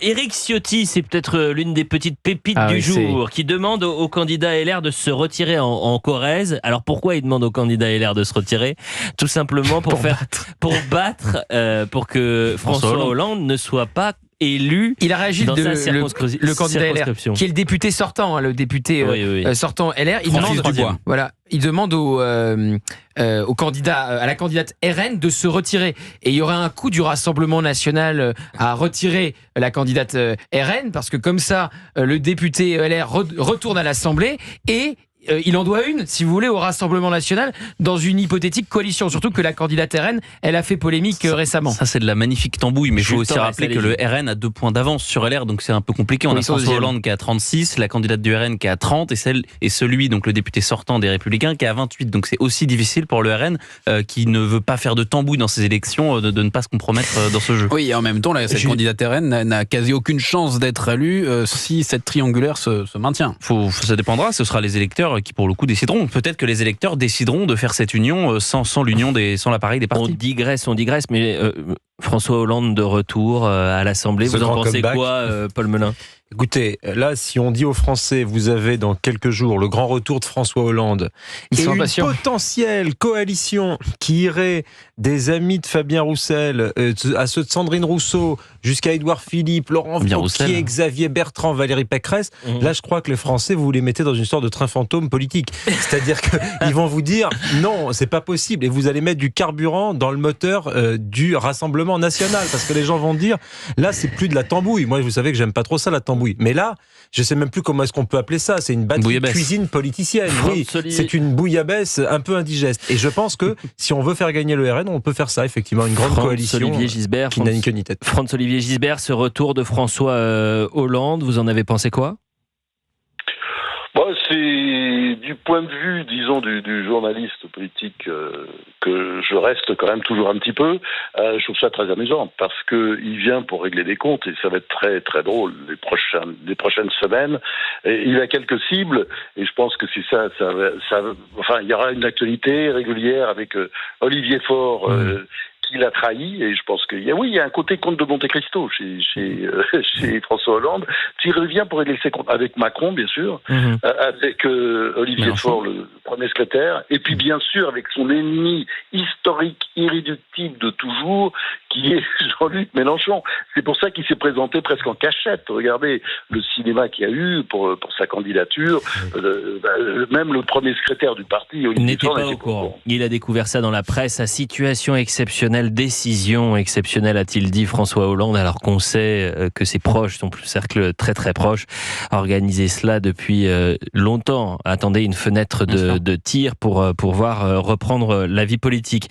Éric Ciotti, c'est peut-être l'une des petites pépites du jour, qui demande au candidat LR de se retirer en Corrèze. Alors pourquoi il demande au candidat LR de se retirer? Tout simplement pour que François Hollande ne soit pas élu. Il a réagi dans le candidat LR, qui est le député sortant, le député sortant LR. Il demande au candidat, à la candidate RN de se retirer. Et il y aurait un coup du Rassemblement national à retirer la candidate RN, parce que comme ça, le député LR retourne à l'Assemblée et il en doit une, si vous voulez, au Rassemblement national dans une hypothétique coalition. Surtout que la candidate RN, elle a fait polémique récemment. Ça, c'est de la magnifique tambouille, mais il faut aussi rappeler que le RN a 2 points d'avance sur LR, donc c'est un peu compliqué. On a François Hollande qui a 36, la candidate du RN qui a 30, et celui, donc le député sortant des Républicains, qui a 28. Donc c'est aussi difficile pour le RN, qui ne veut pas faire de tambouille dans ses élections, de ne pas se compromettre dans ce jeu. Oui, et en même temps, cette candidate RN n'a quasi aucune chance d'être élue si cette triangulaire se maintient. Ça dépendra, ce sera les électeurs qui pour le coup décideront. Peut-être que les électeurs décideront de faire cette union sans l'appareil des partis. On digresse, mais François Hollande de retour à l'Assemblée, vous en pensez quoi, Paul Melun ? Écoutez, là, si on dit aux Français, vous avez dans quelques jours le grand retour de François Hollande et une potentielle coalition qui irait des amis de Fabien Roussel à ceux de Sandrine Rousseau jusqu'à Édouard Philippe, Laurent Wauquiez, Xavier Bertrand, Valérie Pécresse, là, je crois que les Français, vous les mettez dans une sorte de train fantôme politique. C'est-à-dire qu'ils vont vous dire, non, c'est pas possible. Et vous allez mettre du carburant dans le moteur du Rassemblement national. Parce que les gens vont dire, là, c'est plus de la tambouille. Moi, vous savez que j'aime pas trop ça, la tambouille. Mais là, je sais même plus comment est-ce qu'on peut appeler ça. C'est une batterie de cuisine politicienne. Oui, c'est une bouillabaisse un peu indigeste. Et je pense que si on veut faire gagner le RN, on peut faire ça, effectivement. Une grande coalition qui n'a ni queue ni tête. Franz-Olivier Gisbert, ce retour de François Hollande, vous en avez pensé quoi ? C'est du point de vue, disons, du journaliste politique que je reste quand même toujours un petit peu. Je trouve ça très amusant parce que il vient pour régler des comptes et ça va être très très drôle les prochaines semaines. Et il a quelques cibles et je pense que si ça enfin, il y aura une actualité régulière avec Olivier Faure. Qui l'a trahi, et je pense qu'il y a un côté comte de Monte Cristo chez François Hollande, qui revient pour régler ses comptes avec Macron, bien sûr, avec Olivier Faure, le premier secrétaire, et puis bien sûr avec son ennemi historique, irréductible de toujours, qui est Jean-Luc Mélenchon. C'est pour ça qu'il s'est présenté presque en cachette. Regardez le cinéma qu'il y a eu pour sa candidature. Même le premier secrétaire du parti, n'était pas au courant. Il a découvert ça dans la presse, sa situation exceptionnelle, décision exceptionnelle, a-t-il dit François Hollande, alors qu'on sait que ses proches, son cercle très très proche, a organisé cela depuis longtemps. Attendez une fenêtre de tir pour pouvoir reprendre la vie politique.